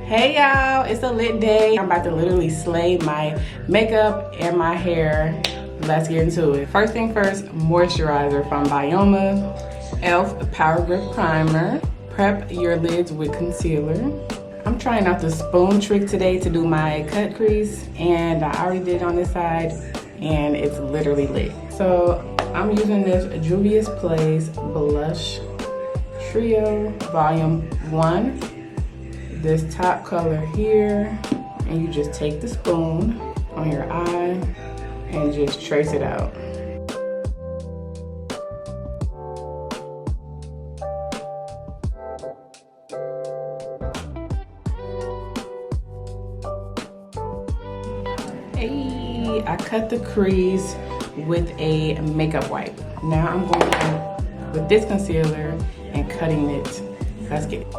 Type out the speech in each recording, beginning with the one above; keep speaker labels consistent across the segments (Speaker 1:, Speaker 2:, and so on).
Speaker 1: Hey y'all, it's a lit day. I'm about to literally slay my makeup and my hair. Let's get into it. First thing first, moisturizer from Bioma. e.l.f. Power Grip Primer. Prep your lids with concealer. I'm trying out the spoon trick today to do my cut crease, and I already did it on this side and it's literally lit. So I'm using this Juvia's Place Blush Trio Volume 1. This top color here, and you just take the spoon on your eye and just trace it out. Hey, I cut the crease with a makeup wipe. Now I'm going in with this concealer and cutting it. Let's get it.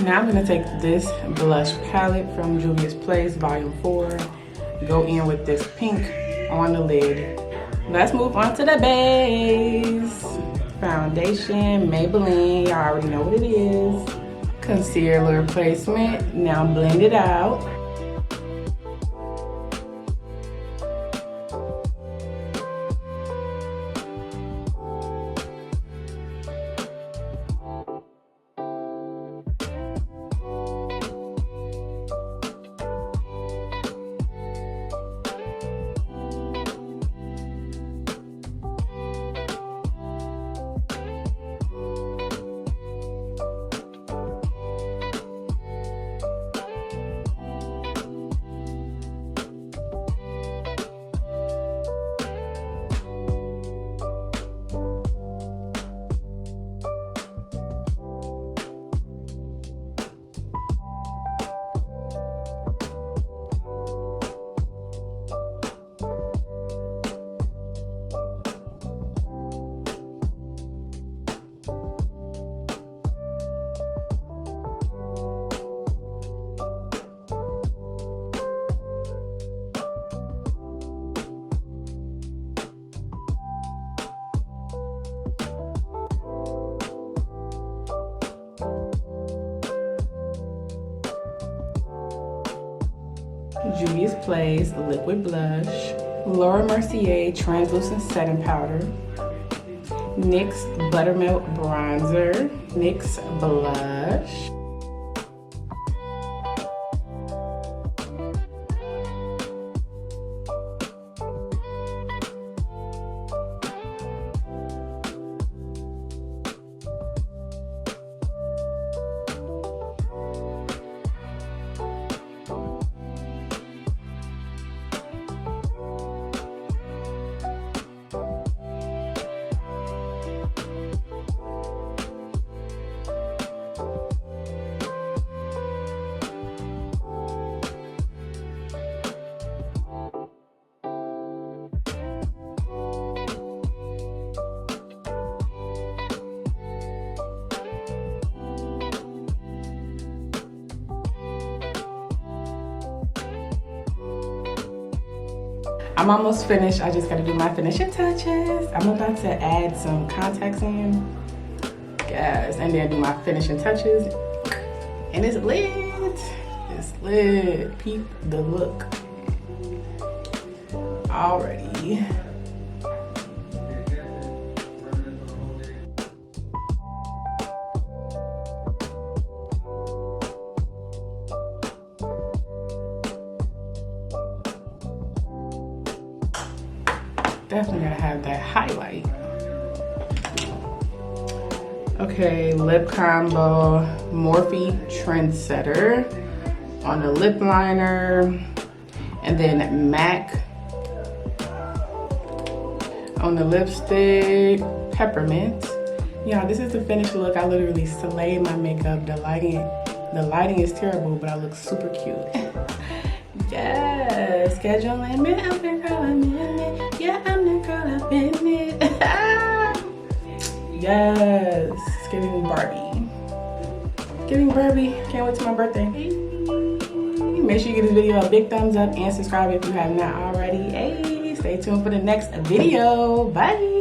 Speaker 1: Now I'm gonna take this blush palette from Juvia's Place Volume 4, go in with this pink on the lid. Let's move on to the base. Foundation, Maybelline, y'all already know what it is. Concealer placement, now blend it out. Juvia's Place Liquid Blush, Laura Mercier Translucent Setting Powder, NYX Buttermilk Bronzer, NYX Blush, I'm almost finished. I just gotta do my finishing touches. I'm about to add some contacts in, guys, and then do my finishing touches. And it's lit. It's lit. Peep the look. Already. Definitely gotta have that highlight. Okay, lip combo, Morphe Trendsetter on the lip liner, and then MAC on the lipstick, Peppermint. Yeah, this is the finished look. I literally slayed my makeup. The lighting is terrible, but I look super cute. Yes, schedule limit, I'm the girl, I'm in it. Yeah, I'm the girl, I'm in it. Yes, it's giving Barbie. Giving Barbie, can't wait till my birthday. Make sure you give this video a big thumbs up and subscribe if you have not already. Hey, stay tuned for the next video. Bye.